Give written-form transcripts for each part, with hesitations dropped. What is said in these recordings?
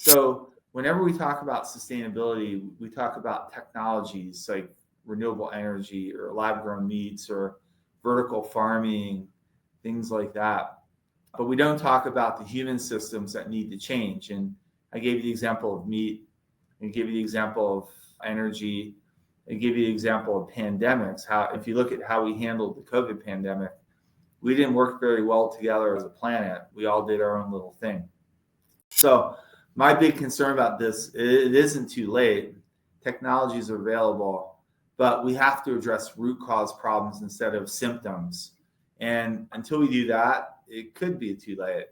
So whenever we talk about sustainability, we talk about technologies like renewable energy or lab grown meats or vertical farming, things like that. But we don't talk about the human systems that need to change. And I gave you the example of meat, and gave you the example of energy, and give you the example of pandemics. How, if you look at how we handled the COVID pandemic, we didn't work very well together as a planet. We all did our own little thing. So my big concern about this, it isn't too late. Technologies are available, but we have to address root cause problems instead of symptoms. And until we do that, it could be too late.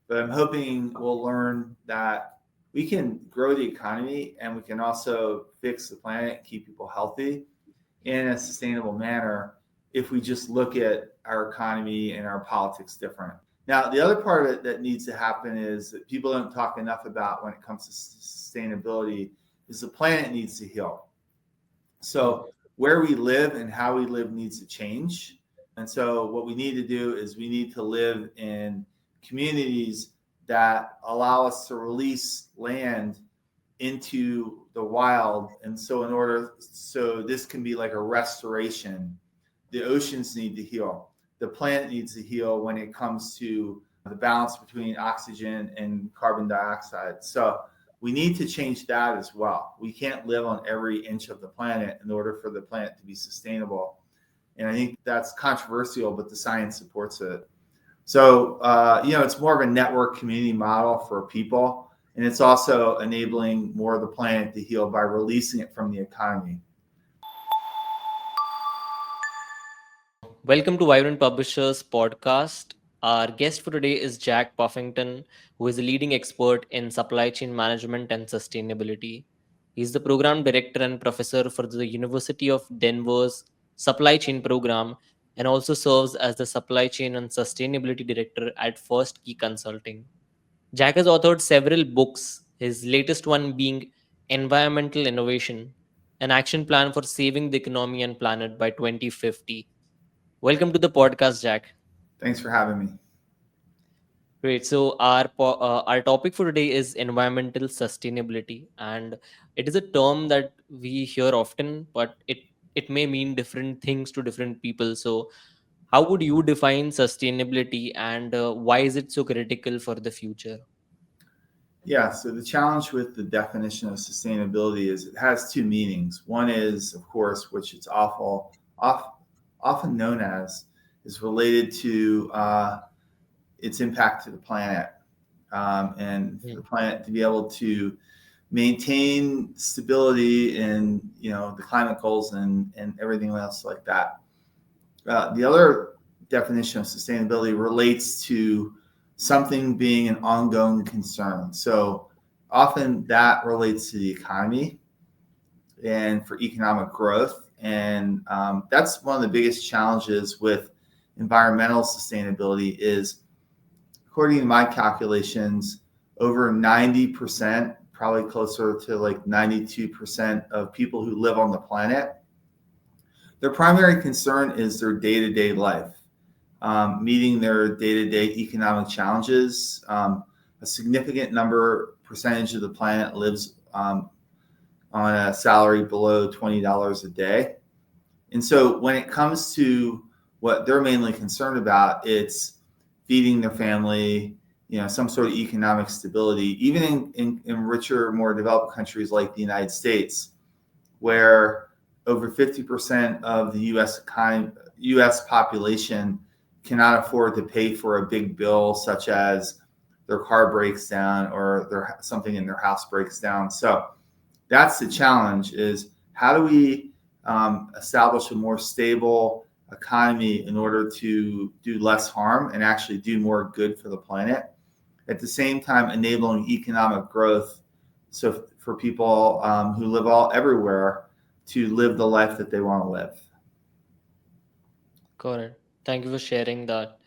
But I'm hoping we'll learn that we can grow the economy and we can also fix the planet and keep people healthy in a sustainable manner if we just look at our economy and our politics different. Now, the other part of it that needs to happen is that people don't talk enough about when it comes to sustainability is the planet needs to heal. So where we live and how we live needs to change. And so what we need to do is we need to live in communities that allow us to release land into the wild. And so so this can be like a restoration. The oceans need to heal. The planet needs to heal when it comes to the balance between oxygen and carbon dioxide. So we need to change that as well. We can't live on every inch of the planet in order for the planet to be sustainable. And I think that's controversial, but the science supports it. So, it's more of a network community model for people. And it's also enabling more of the planet to heal by releasing it from the economy. Welcome to Vibrant Publishers podcast. Our guest for today is Jack Buffington, who is a leading expert in supply chain management and sustainability. He's the program director and professor for the University of Denver's supply chain program and also serves as the supply chain and sustainability director at First Key Consulting. Jack has authored several books, his latest one being Environmental Innovation, an action plan for saving the economy and planet by 2050. Welcome to the podcast, Jack. Thanks for having me. Great. So our topic for today is environmental sustainability, and it is a term that we hear often, but it may mean different things to different people. So, how would you define sustainability, and why is it so critical for the future? Yeah, so the challenge with the definition of sustainability is it has two meanings. One is, of course, which it's often known as, is related to its impact to the planet, and for the planet to be able to maintain stability in the climate goals and everything else like that. The other definition of sustainability relates to something being an ongoing concern. So often that relates to the economy and for economic growth. And that's one of the biggest challenges with environmental sustainability is, according to my calculations, over 90%, probably closer to like 92% of people who live on the planet, their primary concern is their day-to-day life. Meeting their day-to-day economic challenges. A significant percentage of the planet lives on a salary below $20 a day. And so when it comes to what they're mainly concerned about, it's feeding their family, some sort of economic stability, even in richer, more developed countries like the United States, where over 50% of the U.S. population cannot afford to pay for a big bill, such as their car breaks down or something in their house breaks down. So that's the challenge: is how do we establish a more stable economy in order to do less harm and actually do more good for the planet, at the same time enabling economic growth, so for people who live everywhere to live the life that they want to live. Correct. Thank you for sharing that.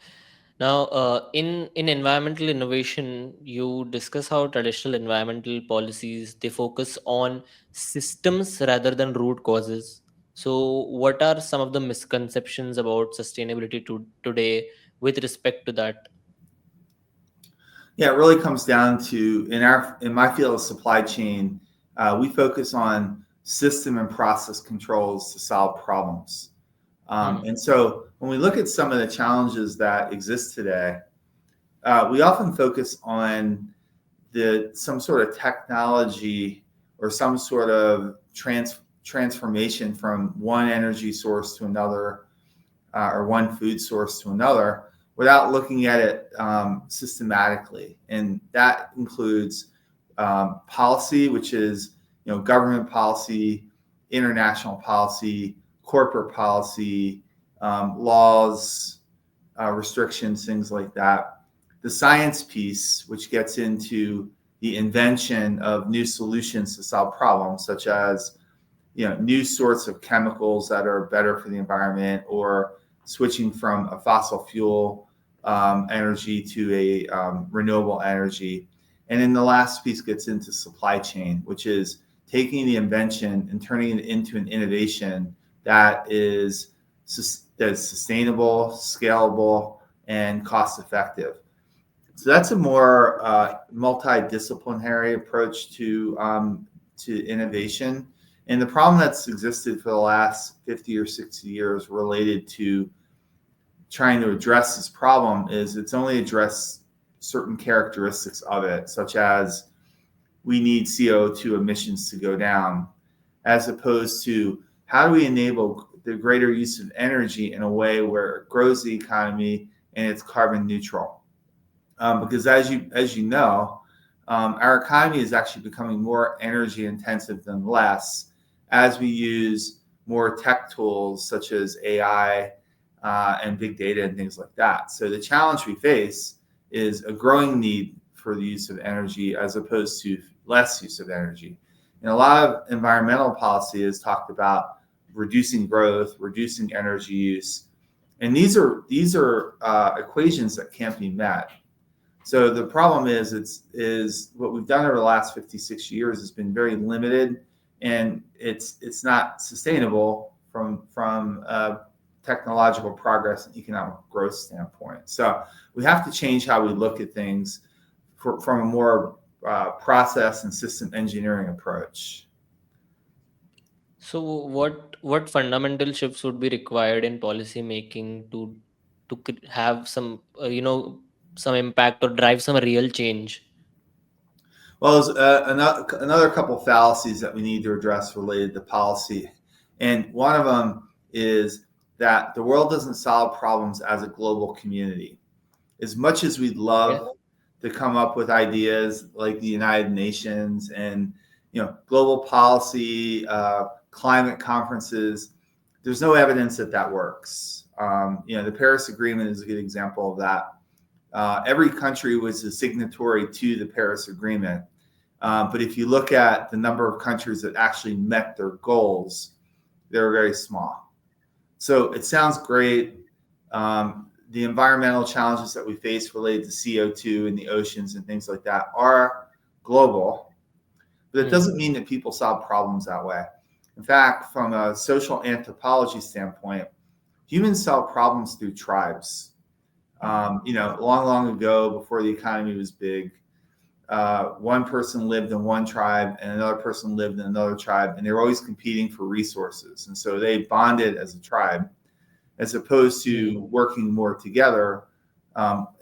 Now, in environmental innovation, you discuss how traditional environmental policies they focus on systems rather than root causes. So, what are some of the misconceptions about sustainability today with respect to that? Yeah, it really comes down to in my field of supply chain, we focus on system and process controls to solve problems. Hmm. And so when we look at some of the challenges that exist today, we often focus on some sort of technology or some sort of transformation from one energy source to another, or one food source to another, without looking at it systematically. And that includes policy, which is government policy, international policy, corporate policy, laws, restrictions, things like that. The science piece, which gets into the invention of new solutions to solve problems, such as new sorts of chemicals that are better for the environment, or switching from a fossil fuel energy to a renewable energy. And then the last piece gets into supply chain, which is taking the invention and turning it into an innovation that is sustainable, scalable, and cost effective. So that's a more multidisciplinary approach to innovation. And the problem that's existed for the last 50 or 60 years related to trying to address this problem is it's only addressed certain characteristics of it, such as we need CO2 emissions to go down, as opposed to how do we enable the greater use of energy in a way where it grows the economy and it's carbon neutral. Because as you know, our economy is actually becoming more energy intensive than less as we use more tech tools such as AI and big data and things like that. So the challenge we face is a growing need for the use of energy as opposed to less use of energy. And a lot of environmental policy is talked about reducing growth, reducing energy use, and these are equations that can't be met. So the problem is what we've done over the last 56 years has been very limited, and it's not sustainable from technological progress and economic growth standpoint. So we have to change how we look at things from a more process and system engineering approach. So what fundamental shifts would be required in policy making to have some some impact or drive some real change? Well, there's another couple of fallacies that we need to address related to policy. And one of them is that the world doesn't solve problems as a global community. As much as we'd Yeah. love to come up with ideas like the United Nations and global policy, climate conferences, there's no evidence that that works. The Paris Agreement is a good example of that. Every country was a signatory to the Paris Agreement. But if you look at the number of countries that actually met their goals, they were very small. So it sounds great. The environmental challenges that we face related to CO2 in the oceans and things like that are global, but it doesn't mean that people solve problems that way. In fact, from a social anthropology standpoint, humans solve problems through tribes. Long ago, before the economy was big, one person lived in one tribe and another person lived in another tribe, and they were always competing for resources. And so they bonded as a tribe, as opposed to working more together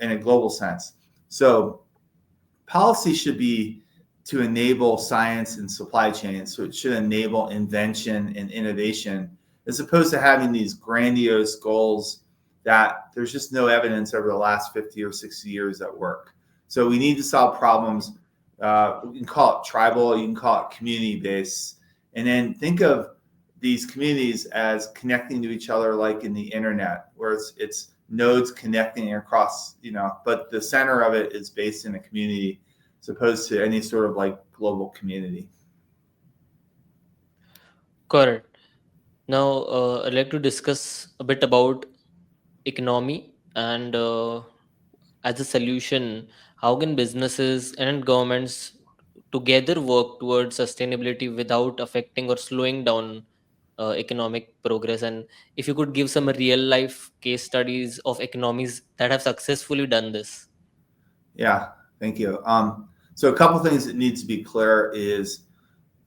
in a global sense. So policy should be to enable science and supply chain. So it should enable invention and innovation, as opposed to having these grandiose goals that there's just no evidence over the last 50 or 60 years that work. So we need to solve problems. You can call it tribal, you can call it community-based, and then think of these communities as connecting to each other like in the internet, where it's nodes connecting across, but the center of it is based in a community as opposed to any sort of like global community. Correct. Now, I'd like to discuss a bit about economy and as a solution, how can businesses and governments together work towards sustainability without affecting or slowing down economic progress? And if you could give some real life case studies of economies that have successfully done this. Yeah. Thank you. So a couple things that need to be clear is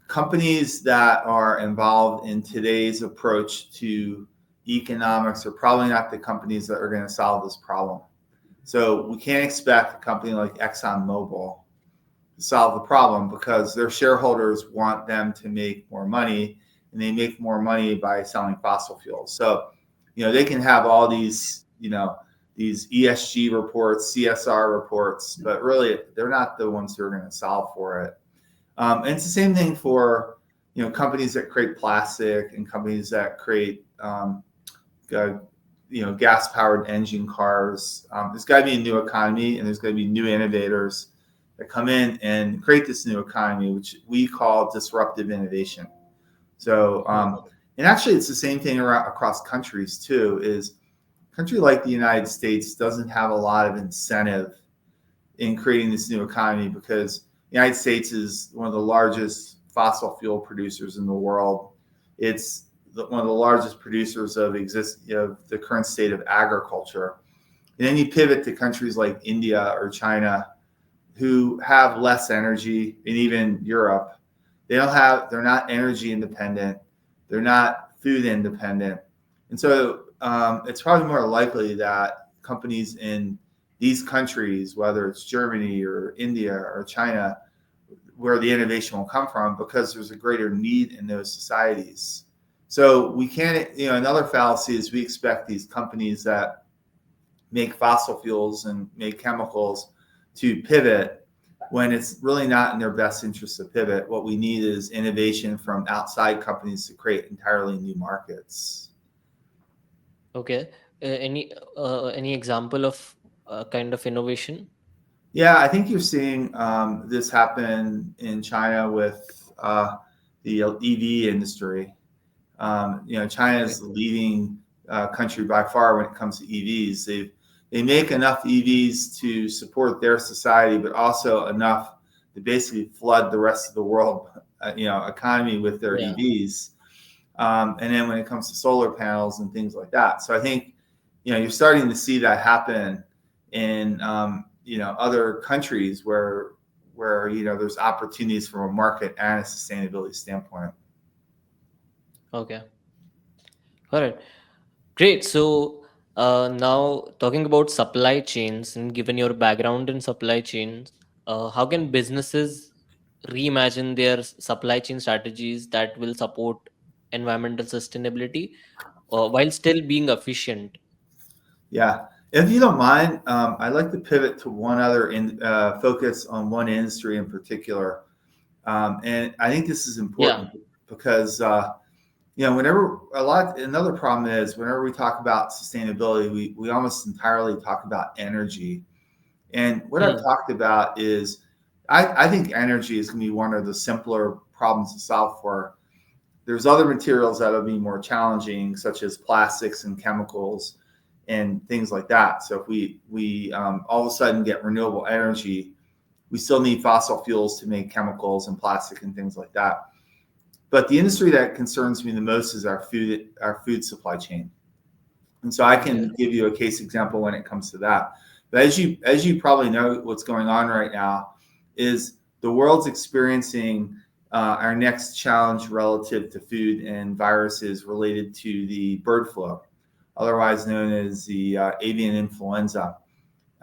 companies that are involved in today's approach to economics are probably not the companies that are going to solve this problem. So we can't expect a company like ExxonMobil to solve the problem because their shareholders want them to make more money, and they make more money by selling fossil fuels. So, they can have all these, these ESG reports, CSR reports, but really they're not the ones who are going to solve for it. And it's the same thing for, companies that create plastic and companies that create, gas-powered engine cars. There's got to be a new economy, and there's going to be new innovators that come in and create this new economy, which we call disruptive innovation. So, and actually, it's the same thing across countries too. Is a country like the United States doesn't have a lot of incentive in creating this new economy because the United States is one of the largest fossil fuel producers in the world. It's one of the largest producers of the current state of agriculture. And then you pivot to countries like India or China, who have less energy, and even Europe. They're not energy independent. They're not food independent. And so it's probably more likely that companies in these countries, whether it's Germany or India or China, where the innovation will come from, because there's a greater need in those societies. So we can't, another fallacy is we expect these companies that make fossil fuels and make chemicals to pivot when it's really not in their best interest to pivot. What we need is innovation from outside companies to create entirely new markets. Okay. Any example of kind of innovation? Yeah, I think you're seeing this happen in China with the EV industry. China is the leading country by far when it comes to EVs. They make enough EVs to support their society, but also enough to basically flood the rest of the world, economy with their EVs. And then when it comes to solar panels and things like that. So I think, you're starting to see that happen in, other countries where there's opportunities from a market and a sustainability standpoint. Okay. All right. Great. So now talking about supply chains, and given your background in supply chains, how can businesses reimagine their supply chain strategies that will support environmental sustainability while still being efficient? Yeah. If you don't mind, I'd like to pivot to one other focus on one industry in particular. And I think this is important because, another problem is whenever we talk about sustainability, we almost entirely talk about energy. And what I've talked about is I think energy is going to be one of the simpler problems to solve for. There's other materials that will be more challenging, such as plastics and chemicals and things like that. So if we all of a sudden get renewable energy, we still need fossil fuels to make chemicals and plastic and things like that. But the industry that concerns me the most is our food supply chain. And so I can give you a case example when it comes to that. But as you probably know, what's going on right now is the world's experiencing our next challenge relative to food and viruses related to the bird flu, otherwise known as the avian influenza.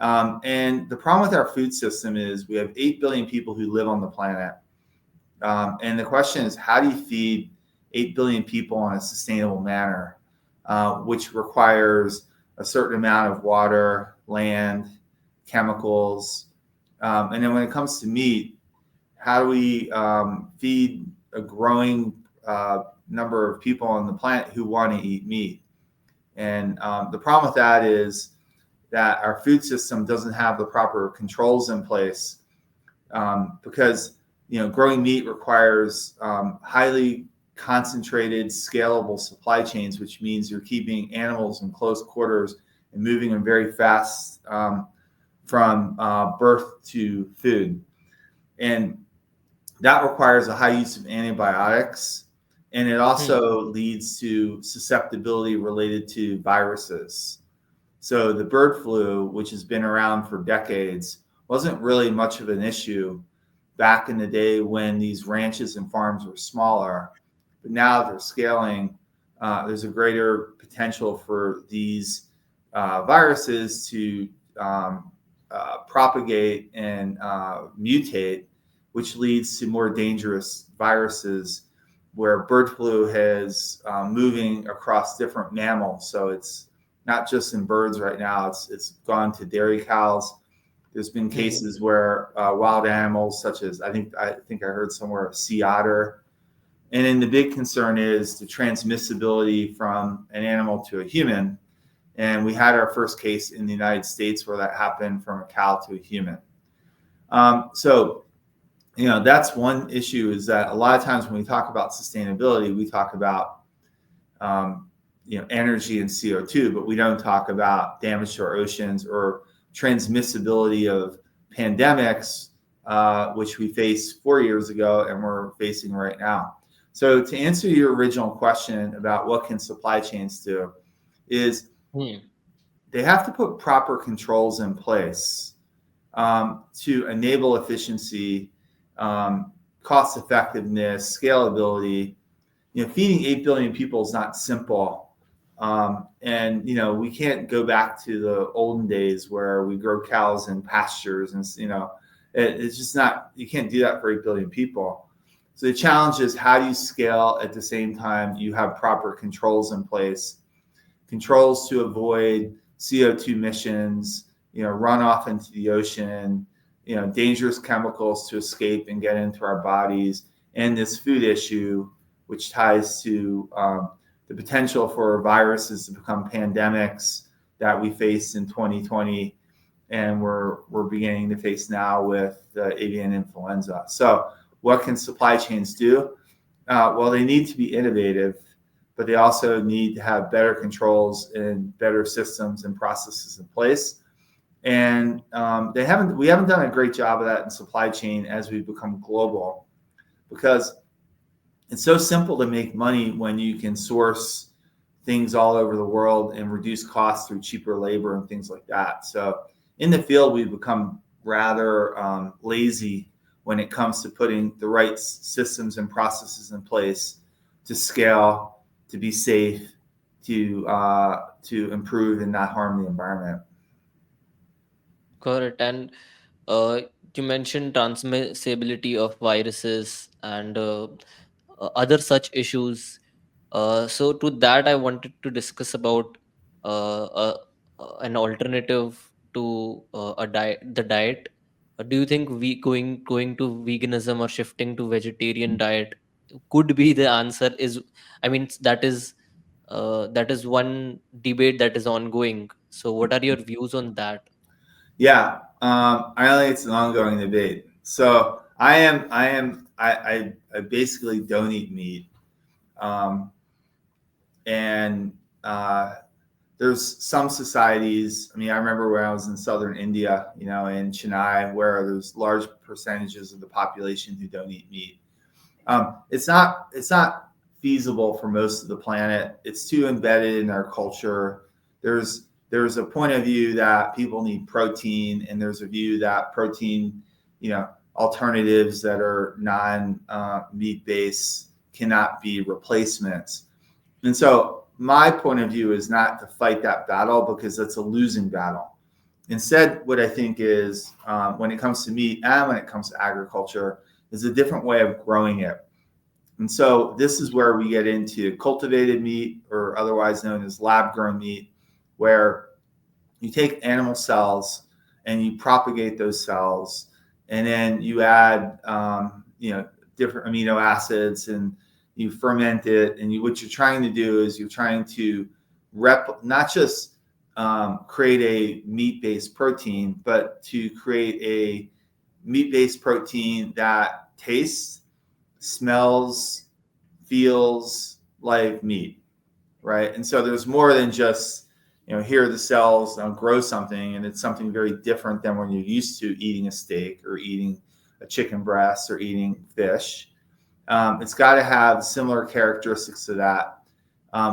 And the problem with our food system is we have 8 billion people who live on the planet. And the question is, how do you feed 8 billion people in a sustainable manner, which requires a certain amount of water, land, chemicals. And then when it comes to meat, how do we feed a growing number of people on the planet who want to eat meat? And the problem with that is that our food system doesn't have the proper controls in place because growing meat requires highly concentrated, scalable supply chains, which means you're keeping animals in close quarters and moving them very fast from birth to food. And that requires a high use of antibiotics. And it also leads to susceptibility related to viruses. So the bird flu, which has been around for decades, wasn't really much of an issue back in the day when these ranches and farms were smaller. But now they're scaling. There's a greater potential for these viruses to propagate and mutate, which leads to more dangerous viruses, where bird flu has moving across different mammals. So it's not just in birds right now. It's gone to dairy cows. There's been cases where wild animals, such as I think I heard somewhere sea otter. And then the big concern is the transmissibility from an animal to a human. And we had our first case in the United States where that happened from a cow to a human. So, that's one issue, is that a lot of times when we talk about sustainability, we talk about, energy and CO2, but we don't talk about damage to our oceans or transmissibility of pandemics, which we faced 4 years ago and we're facing right now. So to answer your original question about what can supply chains do, is they have to put proper controls in place to enable efficiency, cost effectiveness, scalability. Feeding 8 billion people is not simple. And we can't go back to the olden days where we grow cows in pastures, and it's just not, you can't do that for 8 billion people. So the challenge is, how do you scale at the same time you have proper controls in place, controls to avoid CO2 emissions, runoff into the ocean, dangerous chemicals to escape and get into our bodies, and this food issue, which ties to the potential for viruses to become pandemics that we faced in 2020, and we're beginning to face now with the avian influenza. So what can supply chains do? Well, they need to be innovative, but they also need to have better controls and better systems and processes in place. And we haven't done a great job of that in supply chain as we've become global, because it's so simple to make money when you can source things all over the world and reduce costs through cheaper labor and things like that. So in the field, we've become rather lazy when it comes to putting the right systems and processes in place to scale, to be safe, to improve and not harm the environment. Got it. And you mentioned transmissibility of viruses and other such issues. So to that, I wanted to discuss about an alternative to the diet. Do you think we going to veganism or shifting to vegetarian diet could be the answer? I mean, that is one debate that is ongoing. So what are your views on that? Yeah, I think it's an ongoing debate. So I basically don't eat meat, and there's some societies. I mean, I remember when I was in southern India, in Chennai, where there's large percentages of the population who don't eat meat. It's not feasible for most of the planet. It's too embedded in our culture. There's a point of view that people need protein, and there's a view that protein, alternatives that are non-meat based cannot be replacements. And so my point of view is not to fight that battle, because it's a losing battle. Instead, what I think is, when it comes to meat and when it comes to agriculture, is a different way of growing it. And so this is where we get into cultivated meat, or otherwise known as lab-grown meat, where you take animal cells and you propagate those cells, and then you add, different amino acids, and you ferment it. And what you're trying to do is you're trying to not just create a meat-based protein, but to create a meat-based protein that tastes, smells, feels like meat, right? And so there's more than just, here are the cells, grow something, and it's something very different than when you're used to eating a steak or eating a chicken breast or eating fish. It's got to have similar characteristics to that,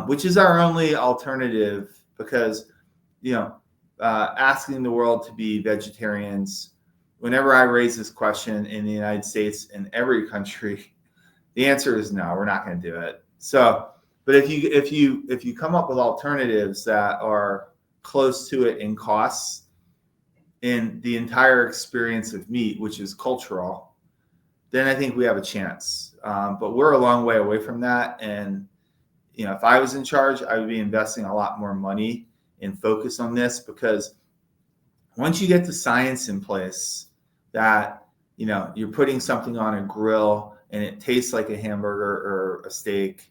which is our only alternative, because, asking the world to be vegetarians whenever I raise this question in the United States and every country, the answer is no, we're not going to do it. So, but if you come up with alternatives that are close to it in costs, in the entire experience of meat, which is cultural, then I think we have a chance. But we're a long way away from that. And if I was in charge, I would be investing a lot more money and focus on this, because once you get the science in place that you're putting something on a grill and it tastes like a hamburger or a steak,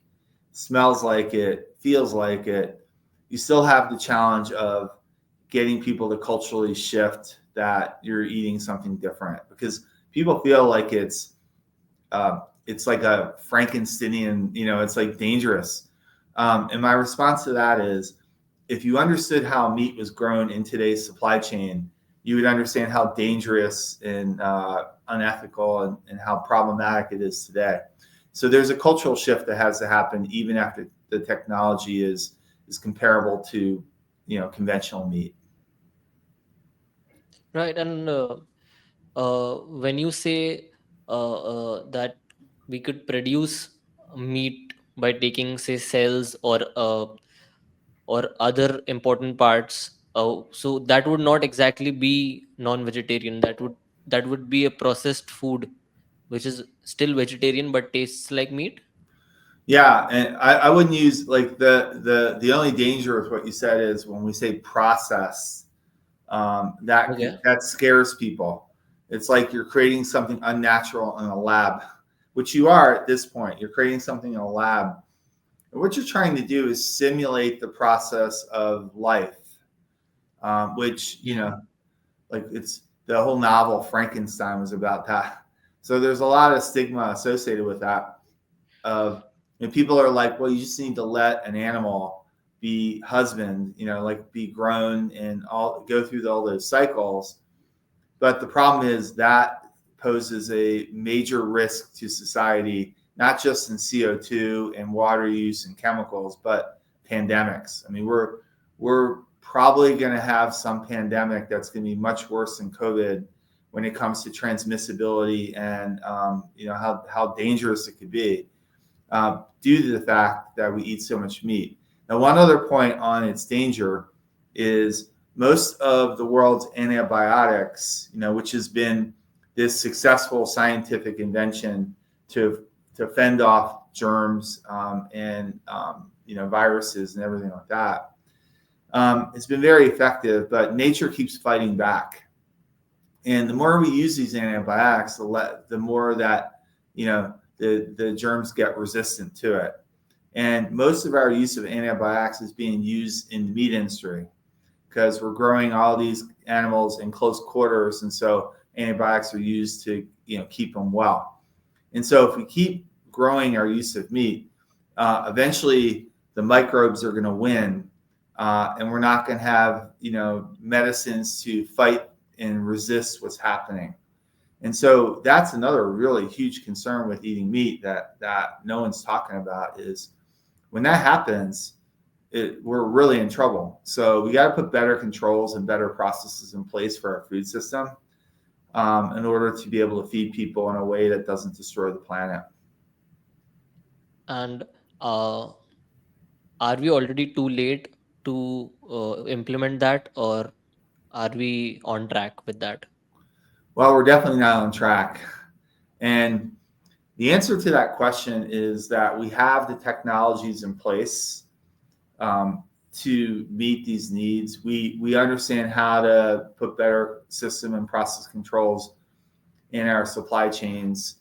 smells like it, feels like it, you still have the challenge of getting people to culturally shift that you're eating something different, because people feel like it's like a Frankensteinian, it's like dangerous. And my response to that is, if you understood how meat was grown in today's supply chain, you would understand how dangerous and unethical and how problematic it is today. So there's a cultural shift that has to happen even after the technology is comparable to conventional meat. Right. And when you say that we could produce meat by taking, say, cells or other important parts, so that would not exactly be non-vegetarian. That would be a processed food which is still vegetarian but tastes like meat. Yeah, and I wouldn't use like the only danger with what you said is when we say process, Okay. that scares people. It's like you're creating something unnatural in a lab, which you are at this point. You're creating something in a lab. And what you're trying to do is simulate the process of life, which, Yeah. like it's the whole novel Frankenstein was about that. So there's a lot of stigma associated with that. Of people are like, well, you just need to let an animal be husband, like be grown and all go through all those cycles. But the problem is that poses a major risk to society, not just in CO2 and water use and chemicals, but pandemics. I mean, we're probably going to have some pandemic that's going to be much worse than COVID when it comes to transmissibility and how dangerous it could be, due to the fact that we eat so much meat. Now, one other point on its danger is most of the world's antibiotics, which has been this successful scientific invention to fend off germs and viruses and everything like that. It's been very effective, but nature keeps fighting back. And the more we use these antibiotics, the more that the germs get resistant to it. And most of our use of antibiotics is being used in the meat industry because we're growing all these animals in close quarters, and so antibiotics are used to keep them well. And so if we keep growing our use of meat, eventually the microbes are going to win, and we're not going to have medicines to fight and resist what's happening. And so that's another really huge concern with eating meat that no one's talking about is when that happens, we're really in trouble. So we got to put better controls and better processes in place for our food system in order to be able to feed people in a way that doesn't destroy the planet. And are we already too late to implement that, or are we on track with that? Well, we're definitely not on track. And the answer to that question is that we have the technologies in place to meet these needs. We understand how to put better system and process controls in our supply chains.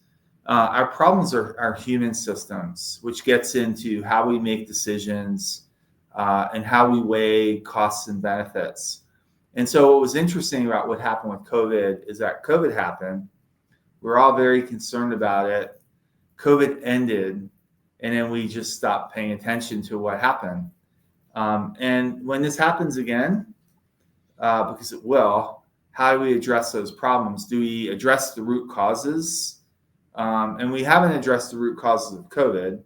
Our problems are human systems, which gets into how we make decisions and how we weigh costs and benefits. And so what was interesting about what happened with COVID is that COVID happened. We're all very concerned about it. COVID ended, and then we just stopped paying attention to what happened. And when this happens again, because it will, how do we address those problems? Do we address the root causes? And we haven't addressed the root causes of COVID.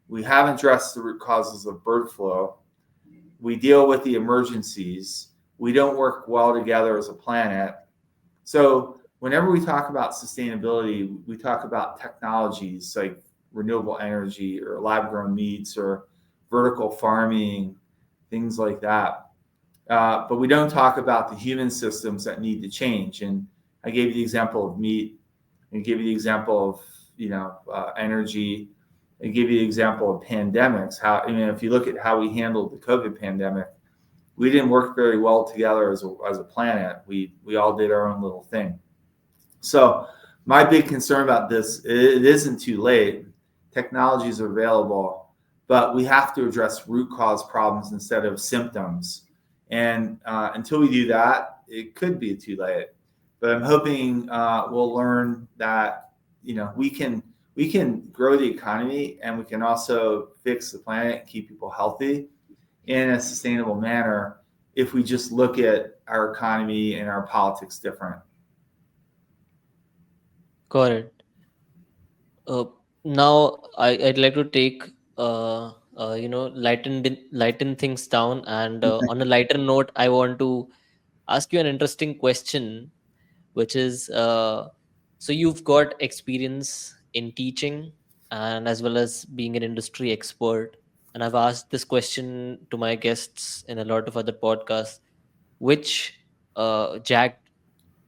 We haven't addressed the root causes of bird flu. We deal with the emergencies. We don't work well together as a planet. So whenever we talk about sustainability, we talk about technologies like renewable energy or lab grown meats or vertical farming, things like that. But we don't talk about the human systems that need to change. And I gave you the example of meat, and give you the example of energy, and give you the example of pandemics. How if you look at how we handled the COVID pandemic, we didn't work very well together as a planet. We all did our own little thing. So my big concern about this, it isn't too late. Technologies are available, but we have to address root cause problems instead of symptoms. And until we do that, it could be too late. But I'm hoping we'll learn that we can grow the economy, and we can also fix the planet and keep people healthy in a sustainable manner if we just look at our economy and our politics different. Got it. Now I'd like to take lighten things down, and on a lighter note, I want to ask you an interesting question, which is so you've got experience in teaching and as well as being an industry expert, and I've asked this question to my guests in a lot of other podcasts. Which Jack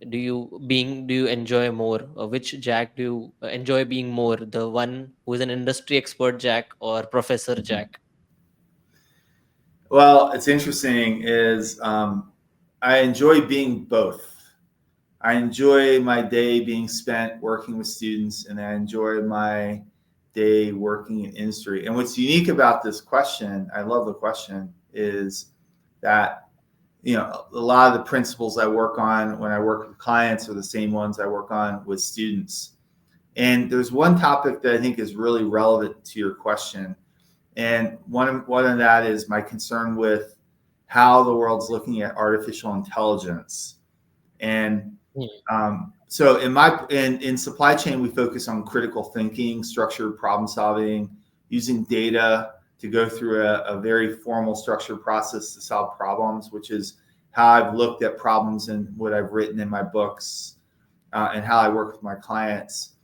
do you enjoy more, or which Jack do you enjoy being more, the one who is an industry expert Jack or Professor Jack? Well, it's interesting is I enjoy being both. I enjoy my day being spent working with students, and I enjoy my day working in industry. And what's unique about this question, I love the question, is that a lot of the principles I work on when I work with clients are the same ones I work on with students. And there's one topic that I think is really relevant to your question. And one of that is my concern with how the world's looking at artificial intelligence. And so in supply chain, we focus on critical thinking, structured problem solving, using data to go through a very formal structured process to solve problems, which is how I've looked at problems and what I've written in my books, and how I work with my clients.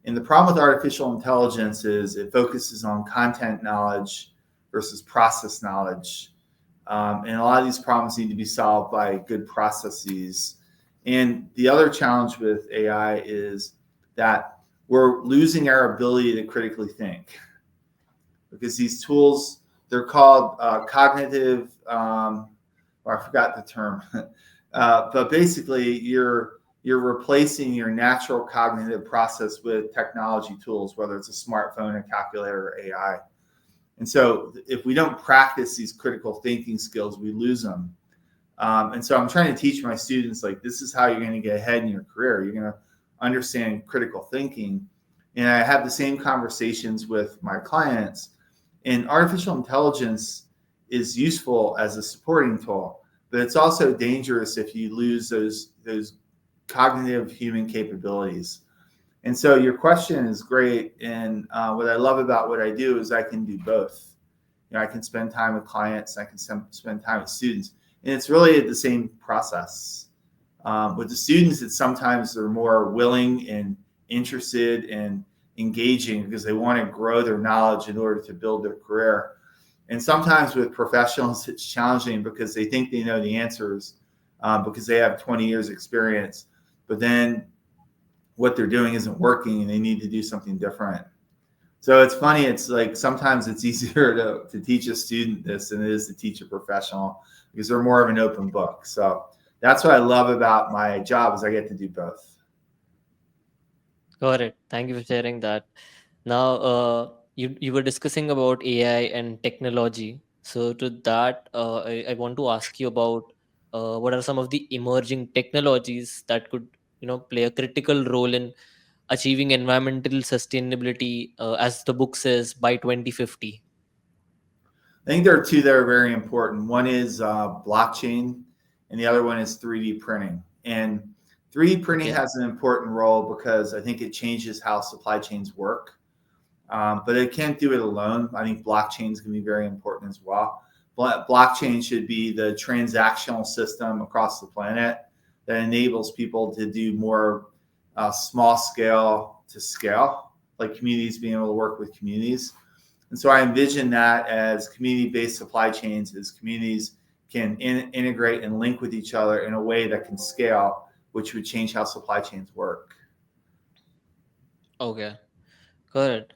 And the problem with artificial intelligence is it focuses on content knowledge versus process knowledge. And a lot of these problems need to be solved by good processes. And the other challenge with AI is that we're losing our ability to critically think, because these tools, they're called cognitive, or I forgot the term, but basically you're replacing your natural cognitive process with technology tools, whether it's a smartphone, a calculator, or AI. And so if we don't practice these critical thinking skills, we lose them. And so I'm trying to teach my students, like, this is how you're going to get ahead in your career. You're going to understand critical thinking. And I have the same conversations with my clients. And artificial intelligence is useful as a supporting tool, but it's also dangerous if you lose those cognitive human capabilities. And so your question is great. And what I love about what I do is I can do both. I can spend time with clients, I can spend time with students, and it's really the same process. With the students, it's sometimes they're more willing and interested and engaging because they want to grow their knowledge in order to build their career. And sometimes with professionals, it's challenging because they think they know the answers, because they have 20 years experience, but then what they're doing isn't working and they need to do something different. So it's funny. It's like sometimes it's easier to teach a student this than it is to teach a professional, because they're more of an open book. So that's what I love about my job, is I get to do both. Got it. Thank you for sharing that. Now, you were discussing about AI and technology. So to that, I want to ask you about what are some of the emerging technologies that could play a critical role in achieving environmental sustainability, as the book says, by 2050. I think there are two that are very important. One is blockchain, and the other one is 3D printing. And 3D printing Okay. has an important role because I think it changes how supply chains work. But it can't do it alone. I think blockchain is going to be very important as well. Blockchain should be the transactional system across the planet that enables people to do more small scale to scale, like communities being able to work with communities. And so I envision that as community-based supply chains, as communities can integrate and link with each other in a way that can scale, which would change how supply chains work. Okay, correct.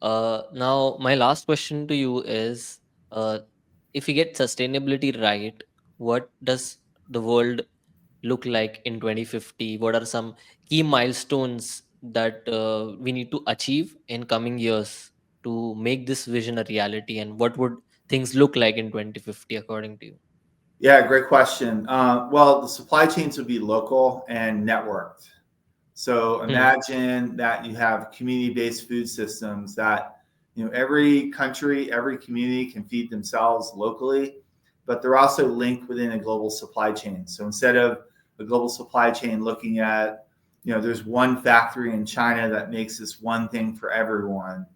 Now, my last question to you is, uh, if we get sustainability right, what does the world look like in 2050? What are some key milestones that we need to achieve in coming years to make this vision a reality? And what would things look like in 2050 according to you? Yeah, great question. Well, the supply chains would be local and networked. So Hmm. imagine that you have community-based food systems that, every country, every community can feed themselves locally, but they're also linked within a global supply chain. So instead of a global supply chain looking at, there's one factory in China that makes this one thing for everyone,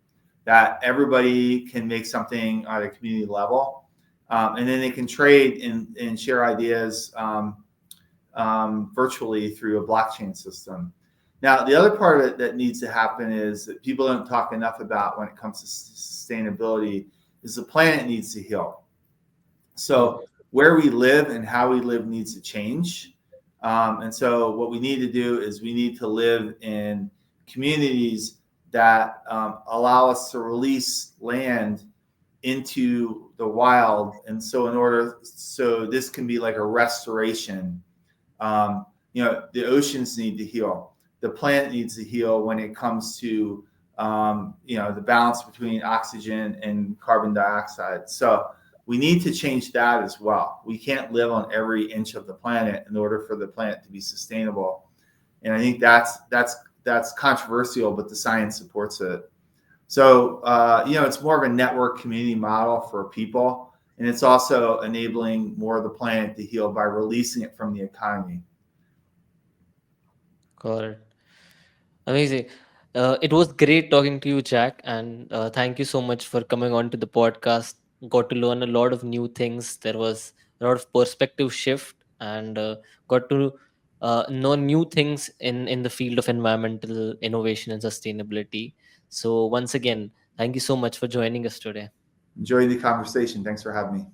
that everybody can make something at a community level. And then they can trade and share ideas virtually through a blockchain system. Now, the other part of it that needs to happen is that people don't talk enough about when it comes to sustainability is the planet needs to heal. Hmm. So where we live and how we live needs to change. And so what we need to do is we need to live in communities that allow us to release land into the wild. And so so this can be like a restoration. The oceans need to heal. The planet needs to heal when it comes to, the balance between oxygen and carbon dioxide. So we need to change that as well. We can't live on every inch of the planet in order for the planet to be sustainable. And I think that's controversial, but the science supports it. So, it's more of a network community model for people. And it's also enabling more of the planet to heal by releasing it from the economy. Correct. Amazing. It was great talking to you, Jack, and thank you so much for coming on to the podcast. Got to learn a lot of new things. There was a lot of perspective shift, and got to know new things in the field of environmental innovation and sustainability. So once again, thank you so much for joining us today. Enjoy the conversation. Thanks for having me.